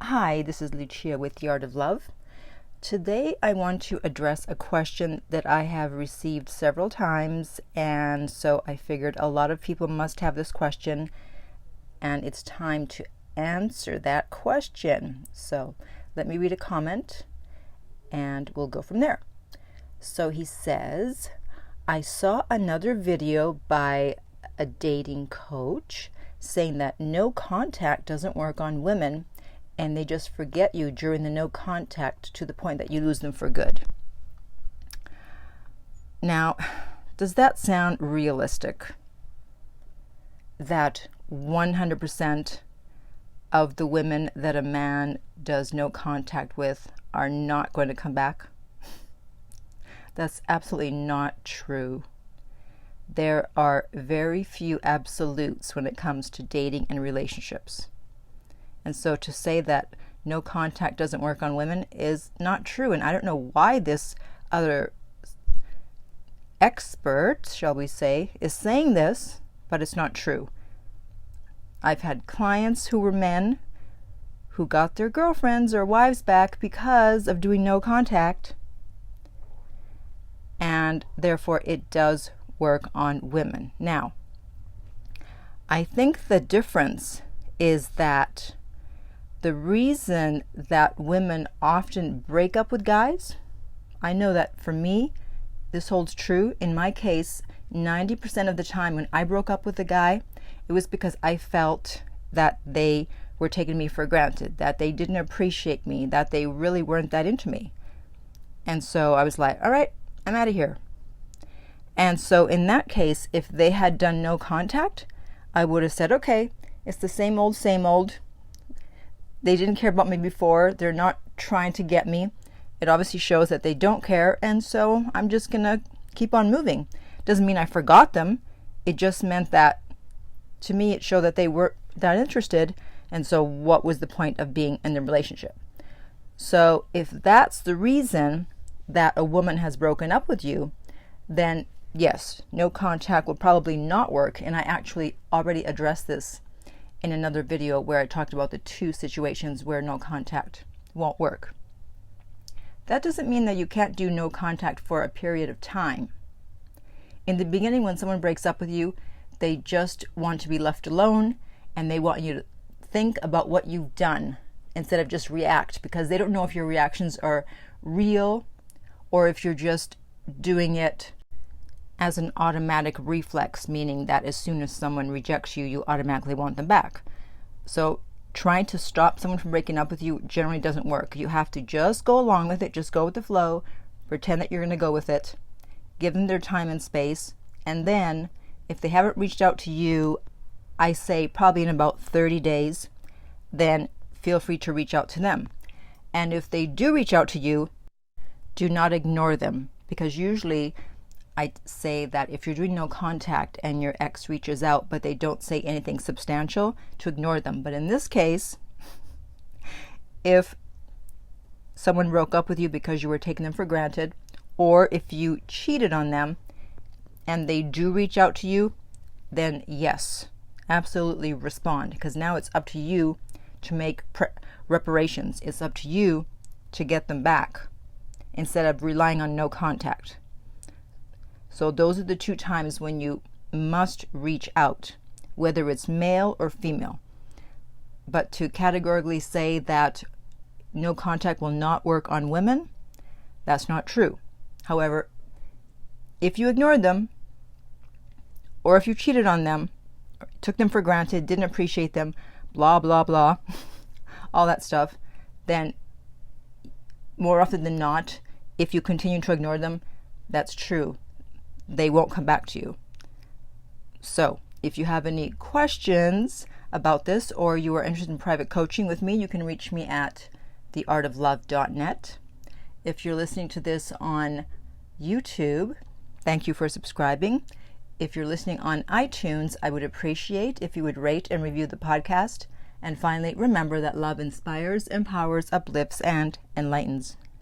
Hi, this is Lucia with The Art of Love. Today I want to address a question that I have received several times, and so I figured a lot of people must have this question, and it's time to answer that question. So let me read a comment, and we'll go from there. So he says, I saw another video by a dating coach saying that no contact doesn't work on women, and they just forget you during the no contact to the point that you lose them for good. Now, does that sound realistic? That 100% of the women that a man does no contact with are not going to come back? That's absolutely not true. There are very few absolutes when it comes to dating and relationships. And so to say that no contact doesn't work on women is not true. And I don't know why this other expert, shall we say, is saying this, but it's not true. I've had clients who were men who got their girlfriends or wives back because of doing no contact. And therefore it does work on women. Now, I think the difference is that the reason that women often break up with guys, I know that for me, this holds true. In my case, 90% of the time when I broke up with a guy, it was because I felt that they were taking me for granted, that they didn't appreciate me, that they really weren't that into me. And so I was like, all right, I'm out of here. And so in that case, if they had done no contact, I would have said, okay, it's the same old, same old. They didn't care about me before. They're not trying to get me. It obviously shows that they don't care, and so I'm just going to keep on moving. Doesn't mean I forgot them. It just meant that, to me, it showed that they weren't that interested, and so what was the point of being in the relationship? So if that's the reason that a woman has broken up with you, then yes, no contact will probably not work, and I actually already addressed this in another video where I talked about the two situations where no contact won't work. That doesn't mean that you can't do no contact for a period of time. In the beginning, when someone breaks up with you, they just want to be left alone, and they want you to think about what you've done instead of just react, because they don't know if your reactions are real or if you're just doing it as an automatic reflex, meaning that as soon as someone rejects you, you automatically want them back. So trying to stop someone from breaking up with you generally doesn't work. You have to just go along with it, just go with the flow, pretend that you're going to go with it, give them their time and space, and then if they haven't reached out to you, I say probably in about 30 days, then feel free to reach out to them. And if they do reach out to you, do not ignore them, because usually I say that if you're doing no contact and your ex reaches out but they don't say anything substantial, to ignore them. But in this case, if someone broke up with you because you were taking them for granted, or if you cheated on them and they do reach out to you, then yes, absolutely respond, because now it's up to you to make reparations. It's up to you to get them back instead of relying on no contact. So those are the two times when you must reach out, whether it's male or female. But to categorically say that no contact will not work on women, that's not true. However, if you ignored them, or if you cheated on them, took them for granted, didn't appreciate them, blah, blah, blah, all that stuff, then more often than not, if you continue to ignore them, that's true. They won't come back to you. So if you have any questions about this, or you are interested in private coaching with me, you can reach me at theartoflove.net. If you're listening to this on YouTube, thank you for subscribing. If you're listening on iTunes, I would appreciate if you would rate and review the podcast. And finally, remember that love inspires, empowers, uplifts, and enlightens.